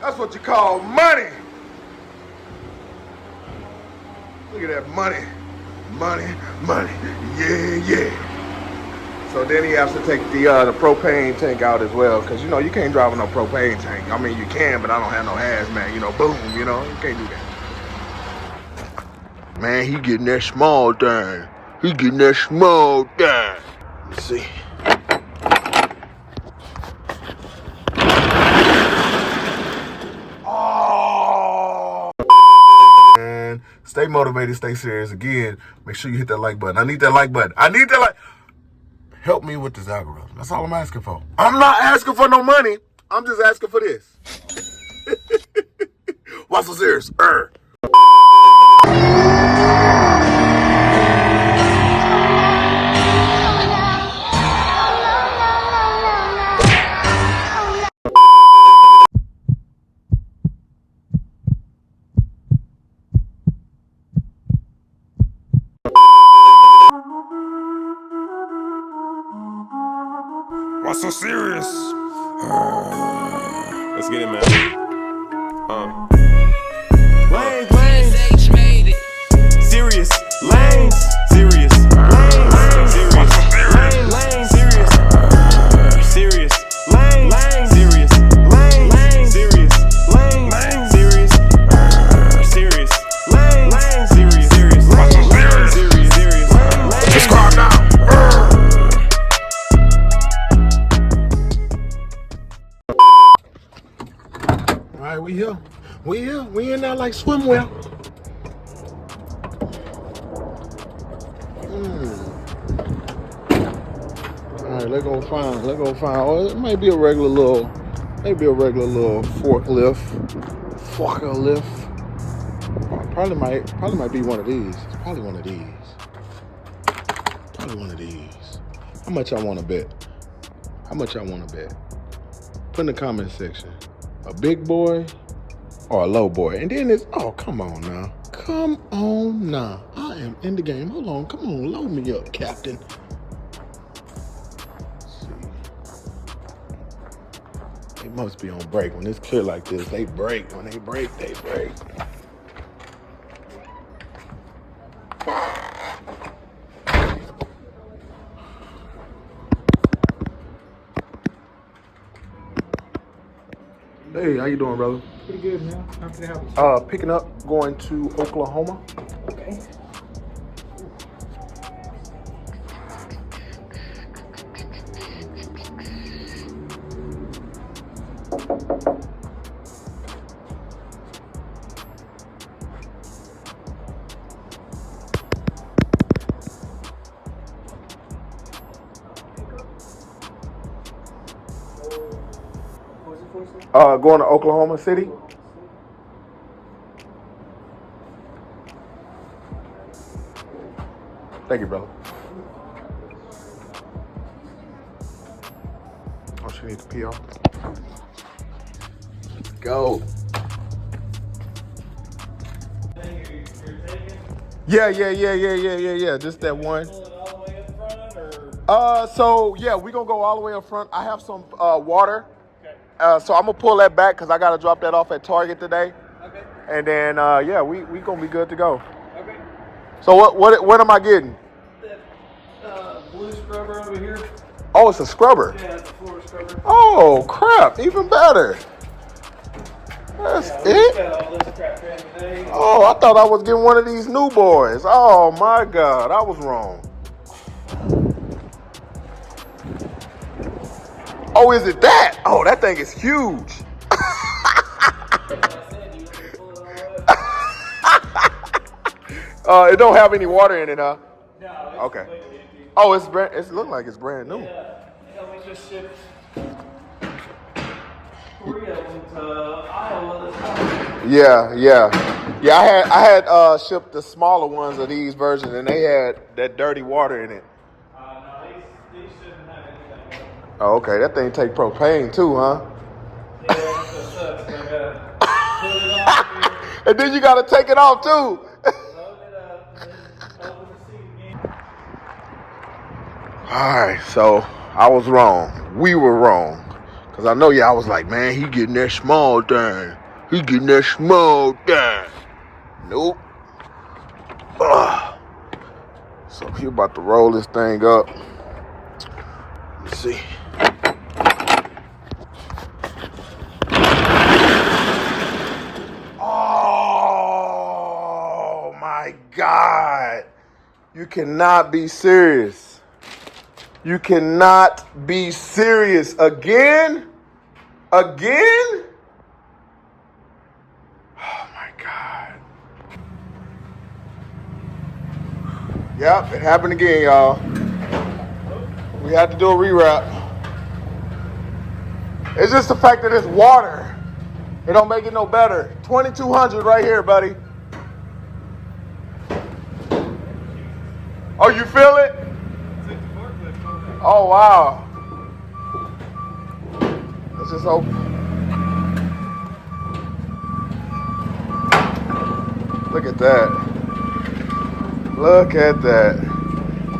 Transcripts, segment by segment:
That's what you call money. Look at that money. Money, money. Yeah, yeah. So then he has to take the propane tank out as well, because you know you can't drive with no propane tank. I mean you can, but I don't have no hazmat. You know, boom. You know you can't do that. Man, he getting that small thing. He getting that small thing. Let's see. Oh. Man, stay motivated, stay serious. Again, make sure you hit that like button. I need that like button. I need that like. Help me with this algorithm. That's all I'm asking for. I'm not asking for no money. I'm just asking for this. Why so serious? What's so serious? Let's get it, man. Lanes. Serious. Lanes. Serious. Lanes. Serious. Lanes. Serious. Serious. Lanes. Serious. Lanes. Serious. Lanes. Serious. Serious. Lanes. Serious. Serious. Subscribe now. All right, we here. We in there like swimwear. All right, let's go find. Oh, it might be a regular little forklift. Probably might be one of these. It's probably one of these. How much I want to bet? Put in the comment section. A big boy or a low boy. And then it's, oh, come on now. I am in the game. Hold on. Come on. Load me up, Captain. Let's see. They must be on break. When it's clear like this, they break. When they break, they break. Hey, how you doing, brother? Pretty good, man. How can I help you? Picking up, going to Oklahoma. Okay. Going to Oklahoma City. Thank you, brother. Oh, she needs to pee off. Let's go. Yeah. Just that one. Pull it all the way up front, or? So yeah, we gonna go all the way up front. I have some water. Okay. So I'm gonna pull that back because I gotta drop that off at Target today. Okay. And then we gonna be good to go. Okay. So what am I getting? That blue scrubber over here. Oh, it's a scrubber. Yeah, it's a floor scrubber. Oh crap, even better. That's We it? got all this crap in today. Oh, I thought I was getting one of these new boys. Oh my God, I was wrong. Oh, is it that? Oh, that thing is huge. Like I said, you want to pull it all the way up? It don't have any water in it, huh? No, it's Okay. completely empty. Oh, it look like it's brand new. Yeah, we just shipped 3 of them to Iowa this morning. Yeah. I had shipped the smaller ones of these versions, and they had that dirty water in it. No, these shouldn't have anything. Oh, okay. That thing take propane too, huh? Yeah, that's what sucks. I gotta put it on here, And then you gotta take it off too. load it up, and then open the seat again. All right, so I was wrong. We were wrong. Cause I know y'all was like, man, he getting that small thing. He getting that small thing. Nope. So he about to roll this thing up. Let's see. Oh my God. You cannot be serious. You cannot be serious. Again? Again? Oh my God. Yep, it happened again, y'all. We had to do a rewrap. It's just the fact that it's water. It don't make it no better. 2200 right here, buddy. Oh, you feel it? Oh, wow. Let's just open. Look at that. Look at that.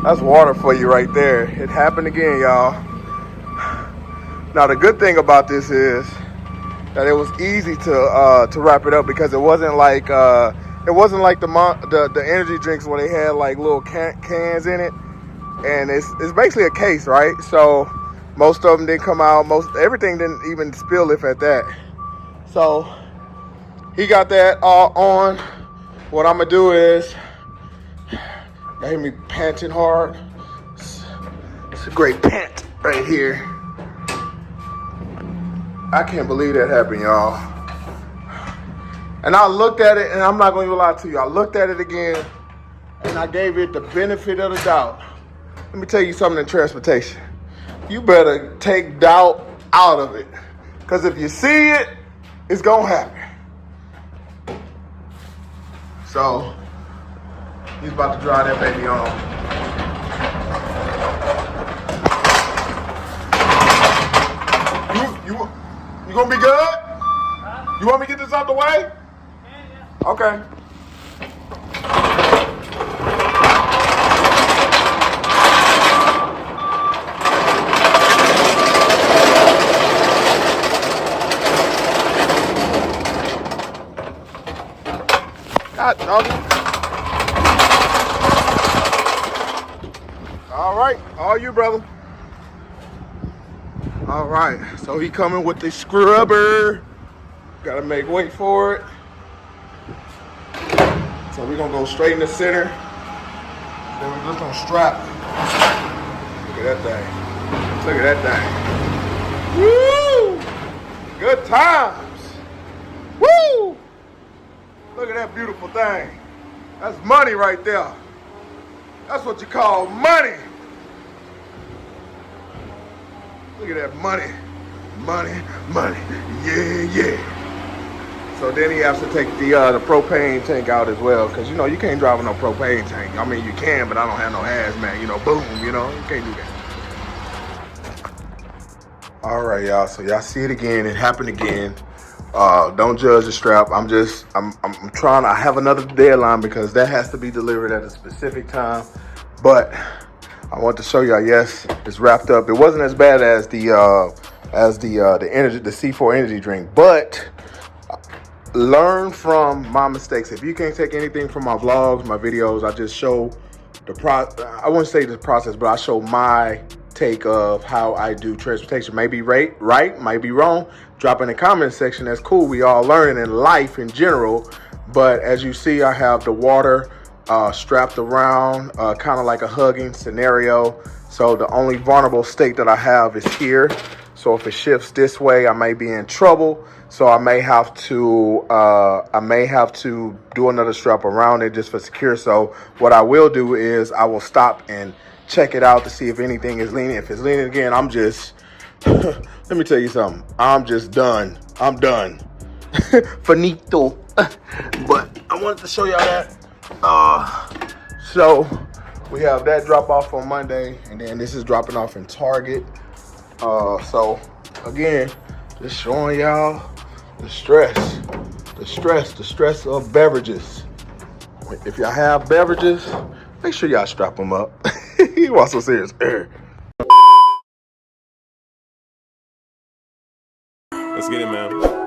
That's water for you right there. It happened again, y'all. Now, the good thing about this is that it was easy to wrap it up because it wasn't like the energy drinks where they had like little cans in it, and it's basically a case, right? So most of them didn't come out. Everything didn't even spill if at that. So he got that all on. What I'm gonna do is, y'all hear me panting hard. It's a great pant right here. I can't believe that happened, y'all. And I looked at it, and I'm not going to even lie to you. I looked at it again, and I gave it the benefit of the doubt. Let me tell you something in transportation. You better take doubt out of it. Because if you see it, it's going to happen. So, he's about to dry that baby on. You gonna be good? Huh? You want me to get this out the way? Yeah. Okay. God, doggy. All right, all you, brother. All right, so he coming with the scrubber. Gotta make weight for it. So we're gonna go straight in the center. Then we're just gonna strap. Look at that thing. Look at that thing. Woo! Good times. Woo! Look at that beautiful thing. That's money right there. That's what you call money. Look at that money. Money, money. Yeah, yeah. So then he has to take the propane tank out as well, because, you know, you can't drive with no propane tank. I mean, you can, but I don't have no hazmat, you know, boom, you know, you can't do that. All right, y'all, so y'all see it again. It happened again. Don't judge the strap. I'm trying, I have another deadline because that has to be delivered at a specific time. But I want to show y'all, yes, it's wrapped up. It wasn't as bad as the C4 energy drink, but learn from my mistakes. If you can't take anything from my vlogs, my videos, I just show I wouldn't say the process, but I show my take of how I do transportation. Maybe right, might be wrong. Drop in the comment section. That's cool. We all learning in life in general. But as you see, I have the water strapped around, kind of like a hugging scenario. So the only vulnerable state that I have is here. So if it shifts this way, I may be in trouble. So I may have to do another strap around it just for secure. So what I will do is I will stop and check it out to see if anything is leaning. If it's leaning again, I'm just, let me tell you something. I'm just done. I'm done. Finito. But I wanted to show y'all that. So we have that drop off on Monday, and then this is dropping off in Target. So again, just showing y'all the stress of beverages. If y'all have beverages, make sure y'all strap them up. You also serious. Let's get it, man.